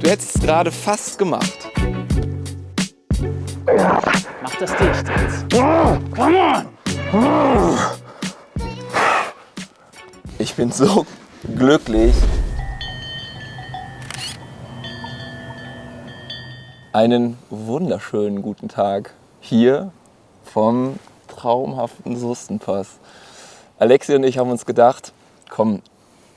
Du hättest es gerade fast gemacht. Mach das dicht jetzt. Come on! Ich bin so glücklich. Einen wunderschönen guten Tag hier vom traumhaften Soestenpass. Alexi und ich haben uns gedacht, komm,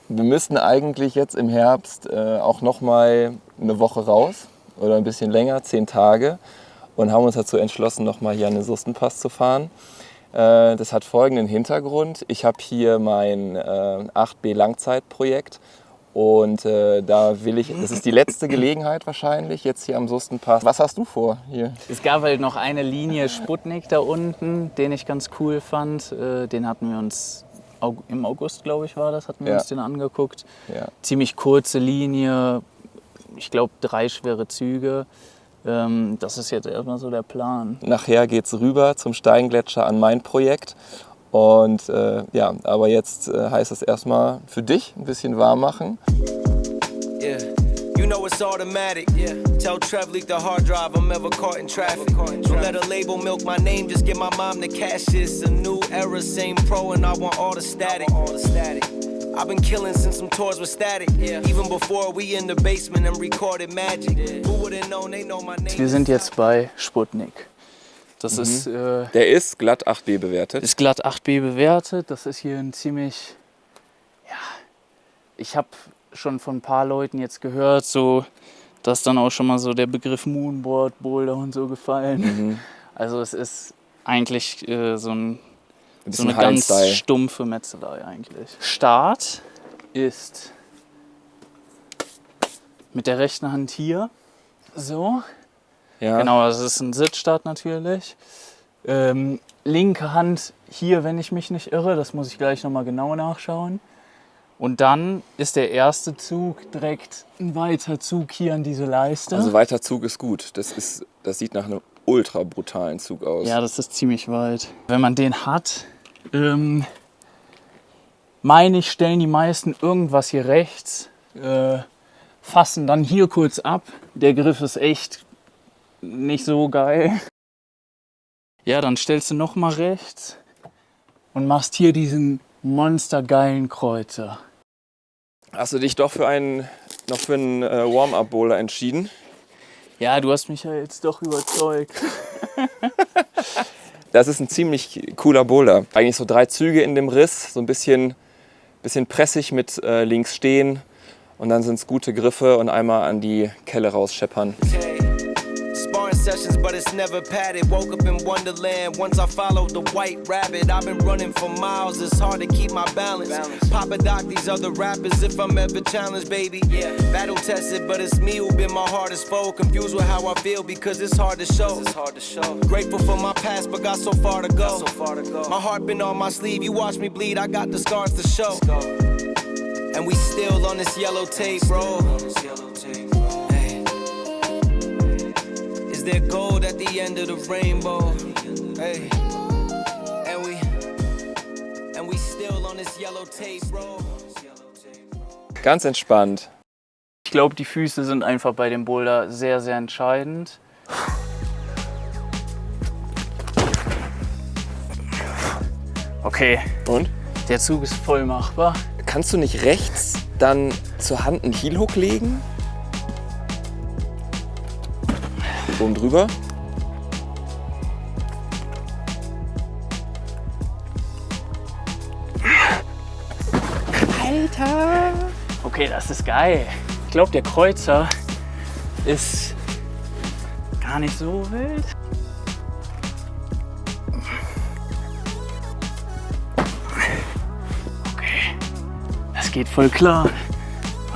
wir müssten eigentlich jetzt im Herbst auch noch mal eine Woche raus oder ein bisschen länger, 10 Tage, und haben uns dazu entschlossen, noch mal hier an den Soestenpass zu fahren. Das hat folgenden Hintergrund. Ich habe hier mein 8B Langzeitprojekt und da will ich, das ist die letzte Gelegenheit wahrscheinlich, jetzt hier am Soestenpass. Was hast du vor hier? Es gab halt noch eine Linie Sputnik da unten, den ich ganz cool fand. Den hatten wir uns im August, glaube ich, war das, hatten wir uns den angeguckt. Ja. Ziemlich kurze Linie, ich glaube 3 schwere Züge. Das ist jetzt erstmal so der Plan. Nachher geht es rüber zum Steingletscher an mein Projekt. Und ja, aber jetzt heißt es erstmal für dich ein bisschen warm machen. Yeah. You know it's automatic. Yeah. Tell Trev leak the hard drive. I'm ever caught in traffic. Don't let a label milk my name. Just give my mom the cash. It's a new era, same pro, and I want all the static. I've been killing since some tours were static. Yeah. Even before we in the basement and recorded magic. Yeah. Who would've known they know my name? Wir sind jetzt bei Sputnik. Das ist, Der ist glatt 8B bewertet. ist glatt 8B bewertet. Das ist hier ein ziemlich, ja, ich habe schon von ein paar Leuten jetzt gehört, so, dass dann auch schon mal so der Begriff Moonboard, Boulder und so gefallen. Also es ist eigentlich so eine ganz stumpfe Metzelei eigentlich. Start ist mit der rechten Hand hier, so. Ja. Genau, das ist ein Sitzstart natürlich. Linke Hand hier, wenn ich mich nicht irre, das muss ich gleich nochmal genau nachschauen. Und dann ist der erste Zug direkt ein weiter Zug hier an diese Leiste. Also weiter Zug ist gut. Das sieht nach einem ultra brutalen Zug aus. Ja, das ist ziemlich weit. Wenn man den hat, meine ich, stellen die meisten irgendwas hier rechts, fassen dann hier kurz ab. Der Griff ist echt nicht so geil. Ja, dann stellst du noch mal rechts und machst hier diesen monstergeilen Kreuzer. Hast du dich doch für einen Warm-Up-Bowler entschieden? Ja, du hast mich ja jetzt doch überzeugt. Das ist ein ziemlich cooler Bowler. Eigentlich so 3 Züge in dem Riss, so ein bisschen pressig mit links stehen. Und dann sind es gute Griffe und einmal an die Kelle rausscheppern. Sparring sessions, but it's never padded. Woke up in Wonderland once I followed the white rabbit. I've been running for miles, it's hard to keep my balance. Papa doc these other rappers if I'm ever challenged, baby. Yeah, battle tested, but it's me who been my hardest foe. Confused with how I feel because it's hard to show. Grateful for my past, but got so far to go. My heart been on my sleeve, you watch me bleed, I got the scars to show. And we still on this yellow tape, bro. Is there gold at the end of the rainbow? Hey. And we still on this yellow tape, bro. Ganz entspannt. Ich glaube, die Füße sind einfach bei dem Boulder sehr, sehr entscheidend. Okay. Und? Der Zug ist voll machbar. Kannst du nicht rechts dann zur Hand einen Heel-Hook legen? Oben drüber. Alter! Okay, das ist geil. Ich glaube, der Kreuzer ist gar nicht so wild. Okay, das geht voll klar.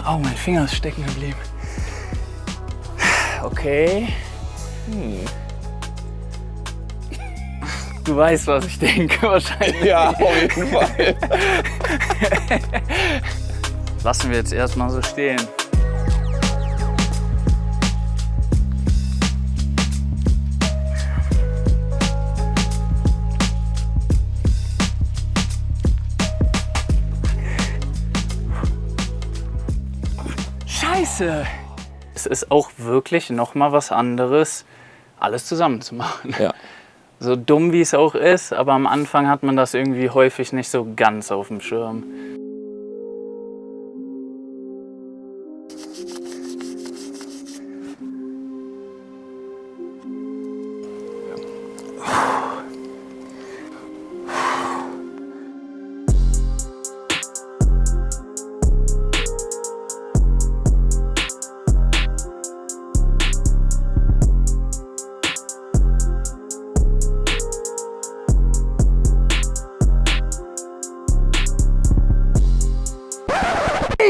Oh, mein Finger ist stecken geblieben. Okay. Du weißt, was ich denke, wahrscheinlich. Ja, auf jeden Fall. Lassen wir jetzt erstmal so stehen. Scheiße! Es ist auch wirklich nochmal was anderes, alles zusammen zu machen. Ja. So dumm wie es auch ist, aber am Anfang hat man das irgendwie häufig nicht so ganz auf dem Schirm.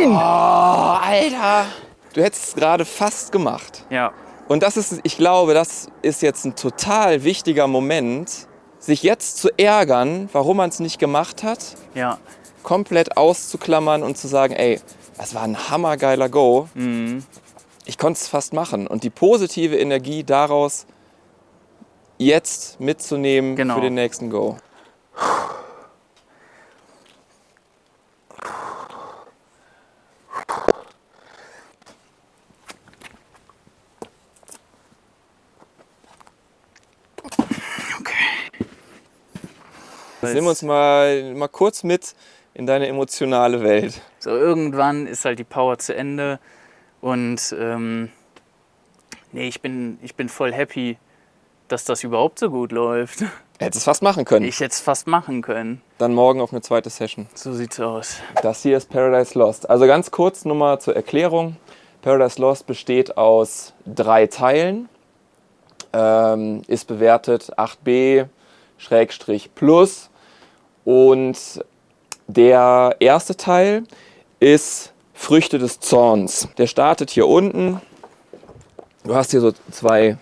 Oh, Alter! Du hättest es gerade fast gemacht. Ja, Und das ist, ich glaube, das ist jetzt ein total wichtiger Moment, sich jetzt zu ärgern, warum man es nicht gemacht hat, ja. komplett auszuklammern und zu sagen, ey, das war ein hammergeiler Go. Ich konnte es fast machen. Und die positive Energie daraus jetzt mitzunehmen Genau. für den nächsten Go. Jetzt nimm uns mal kurz mit in deine emotionale Welt. So irgendwann ist halt die Power zu Ende und nee, ich bin voll happy, dass das überhaupt so gut läuft. Hättest es fast machen können. Ich hätte es fast machen können. Dann morgen auf eine zweite Session. So sieht's aus. Das hier ist Paradise Lost. Also ganz kurz nur mal zur Erklärung. Paradise Lost besteht aus 3 Teilen. Ist bewertet 8B /plus. Und der erste Teil ist Früchte des Zorns. Der startet hier unten. Du hast hier so 2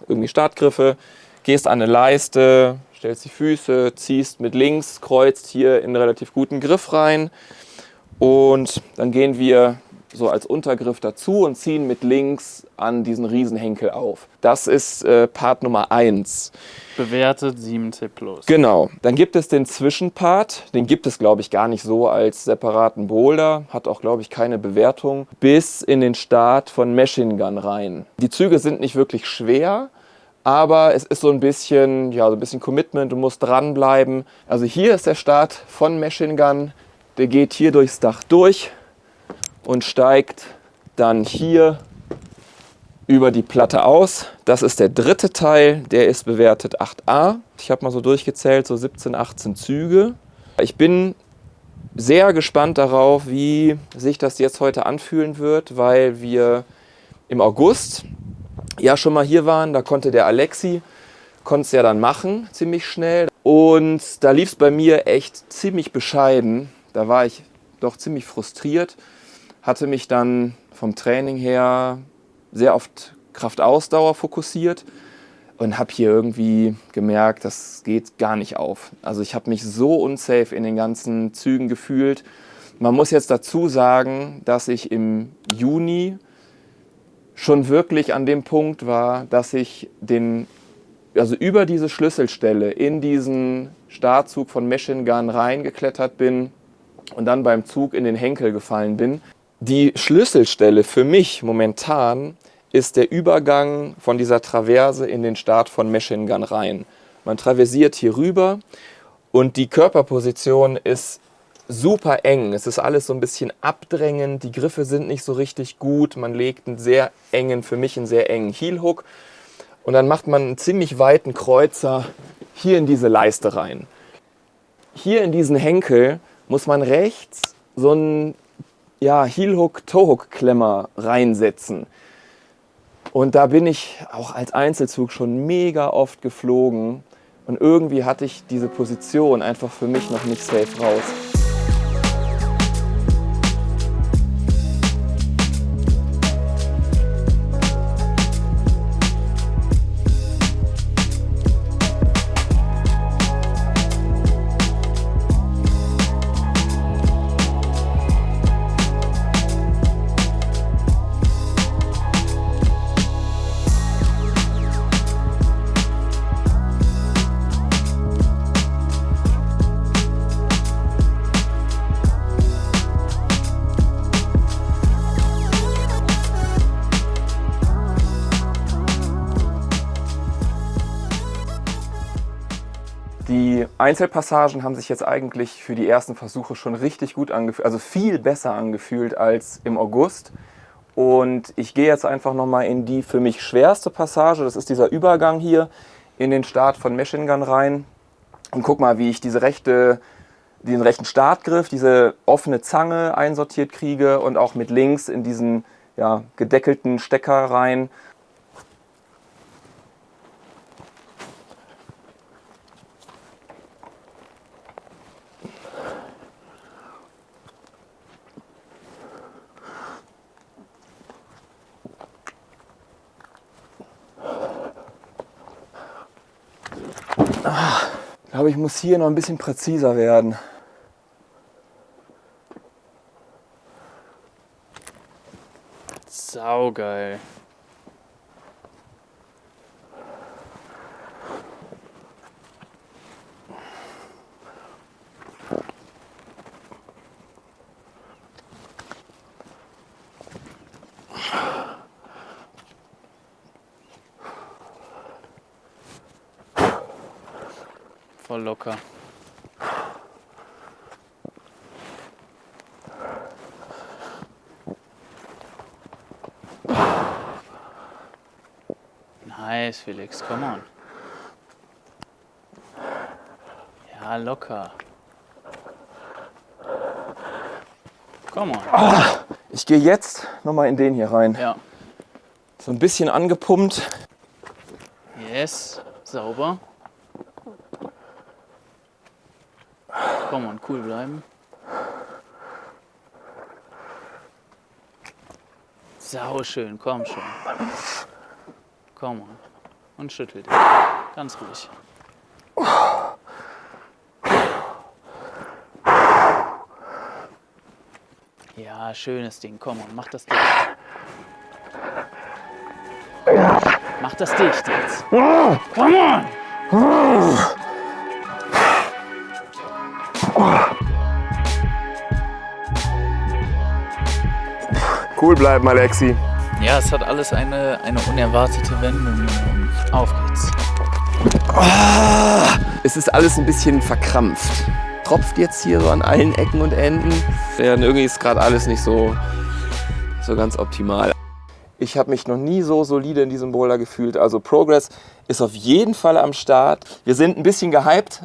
irgendwie Startgriffe. Gehst an eine Leiste, stellst die Füße, ziehst mit links, kreuzt hier in einen relativ guten Griff rein. Und dann gehen wir so als Untergriff dazu und ziehen mit links an diesen Riesenhenkel auf. Das ist Part Nummer 1. Bewertet 7C+. Genau. Dann gibt es den Zwischenpart. Den gibt es, glaube ich, gar nicht so als separaten Boulder. Hat auch, glaube ich, keine Bewertung. Bis in den Start von Machine Gun rein. Die Züge sind nicht wirklich schwer, aber es ist so ein bisschen Commitment. Du musst dranbleiben. Also hier ist der Start von Machine Gun. Der geht hier durchs Dach durch und steigt dann hier über die Platte aus. Das ist der dritte Teil, der ist bewertet 8A. Ich habe mal so durchgezählt, so 17, 18 Züge. Ich bin sehr gespannt darauf, wie sich das jetzt heute anfühlen wird, weil wir im August ja schon mal hier waren. Da konnte der Alexi, konnte es ja dann machen, ziemlich schnell. Und da lief es bei mir echt ziemlich bescheiden. Da war ich doch ziemlich frustriert. Hatte mich dann vom Training her sehr oft Kraftausdauer fokussiert und habe hier irgendwie gemerkt, das geht gar nicht auf. Also ich habe mich so unsafe in den ganzen Zügen gefühlt. Man muss jetzt dazu sagen, dass ich im Juni schon wirklich an dem Punkt war, dass ich über diese Schlüsselstelle in diesen Startzug von Machine Gun reingeklettert bin und dann beim Zug in den Henkel gefallen bin. Die Schlüsselstelle für mich momentan ist der Übergang von dieser Traverse in den Start von Machine Gun rein. Man traversiert hier rüber und die Körperposition ist super eng. Es ist alles so ein bisschen abdrängend, die Griffe sind nicht so richtig gut. Man legt für mich einen sehr engen Heel-Hook und dann macht man einen ziemlich weiten Kreuzer hier in diese Leiste rein. Hier in diesen Henkel muss man rechts so einen Heel-Hook-Toe-Hook-Klemmer reinsetzen. Und da bin ich auch als Einzelzug schon mega oft geflogen. Und irgendwie hatte ich diese Position einfach für mich noch nicht safe raus. Einzelpassagen haben sich jetzt eigentlich für die ersten Versuche schon richtig gut angefühlt, also viel besser angefühlt als im August. Und ich gehe jetzt einfach nochmal in die für mich schwerste Passage, das ist dieser Übergang hier in den Start von Machine Gun rein. Und guck mal, wie ich den rechten Startgriff, diese offene Zange einsortiert kriege und auch mit links in diesen gedeckelten Stecker rein. Ich glaube, ich muss hier noch ein bisschen präziser werden. Saugeil. Voll locker. Nice, Felix, come on. Ja, locker. Come on. Ich gehe jetzt nochmal in den hier rein. Ja. So ein bisschen angepumpt. Yes, sauber. Come on, cool bleiben. Sau schön, komm schon. Komm on. Und schüttel dich. Ganz ruhig. Ja, schönes Ding. Komm on, mach das dicht. Mach das dicht jetzt. Komm on! Cool bleiben, Alexi. Ja, es hat alles eine unerwartete Wendung. Auf geht's. Es ist alles ein bisschen verkrampft. Tropft jetzt hier so an allen Ecken und Enden. Ja, irgendwie ist gerade alles nicht so ganz optimal. Ich habe mich noch nie so solide in diesem Boulder gefühlt. Also Progress ist auf jeden Fall am Start. Wir sind ein bisschen gehypt,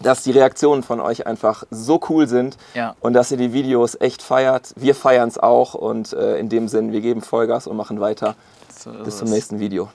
dass die Reaktionen von euch einfach so cool sind und dass ihr die Videos echt feiert. Wir feiern es auch und in dem Sinn, wir geben Vollgas und machen weiter. Bis zum nächsten Video.